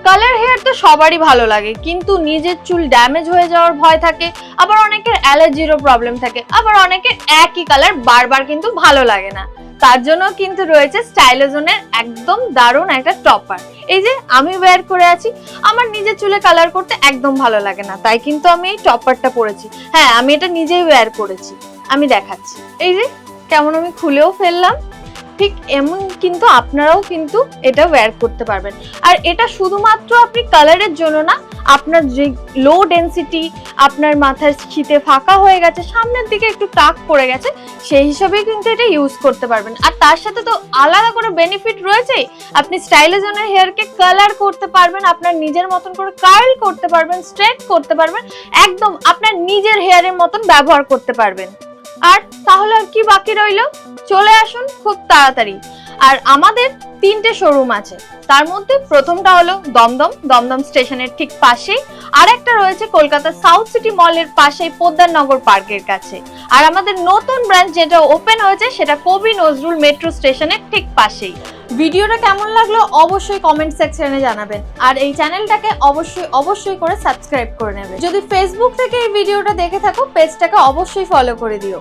Colour hair তো সবারই ভালো লাগে, কিন্তু নিজের চুল ড্যামেজ হয়ে যাওয়ার ভয় থাকে, আবার অনেকের অ্যালার্জিরও প্রবলেম থাকে, আবার অনেকের একই কালার বারবার কিন্তু ভালো লাগে না। তার জন্য কিন্তু রয়েছে স্টাইলোজনের একদম দারুণ একটা টপার। এই যে আমি ওয়্যার করে আছি, আমার নিজের চুলে কালার করতে একদম ভালো লাগে না, তাই কিন্তু আমি এই টপারটা পরেছি। হ্যাঁ, আমি এটা নিজেই ওয়্যার করেছি, আমি দেখাচ্ছি। এই যে কেমন আমি খুলেও ফেললাম, ঠিক এমন কিন্তু আপনারাও কিন্তু এটা ওয়্যার করতে পারবেন। আর এটা শুধুমাত্র আপনি কালারের জন্য না, আপনার যে লো ডেনসিটি, আপনার মাথার শীতে ফাঁকা হয়ে গেছে, সামনের দিকে একটু টাক পড়ে গেছে, সেই হিসাবেই কিন্তু এটা ইউজ করতে পারবেন। আর তার সাথে তো আলাদা করে বেনিফিট রয়েছে, আপনি স্টাইলোজনের হেয়ারকে কালার করতে পারবেন, আপনার নিজের মতন করে কার্ল করতে পারবেন, স্ট্রেট করতে পারবেন, একদম আপনার নিজের হেয়ারের মতন ব্যবহার করতে পারবেন। আর তাহলে আর কি বাকি রইল, চলে আসুন খুব তাড়াতাড়ি। আর আমাদের 3টে শোরুম আছে, তার মধ্যে প্রথমটা হলো দমদম স্টেশনের ঠিক পাশেই, আর একটা রয়েছে কলকাতা সাউথ সিটি মলের পাশেই পোদ্দারনগর পার্কের কাছে। আর আমাদের নতুন ব্রাঞ্চ যেটা ওপেন হয়েছে সেটা কবি নজরুল মেট্রো স্টেশনের ঠিক পাশেই। ভিডিওটা কেমন লাগলো অবশ্যই কমেন্ট সেকশনে জানাবেন, আর এই চ্যানেলটাকে অবশ্যই করে সাবস্ক্রাইব করে নেবেন। যদি ফেসবুক থেকে এই ভিডিওটা দেখে থাকো, পেজটাকে অবশ্যই ফলো করে দিও।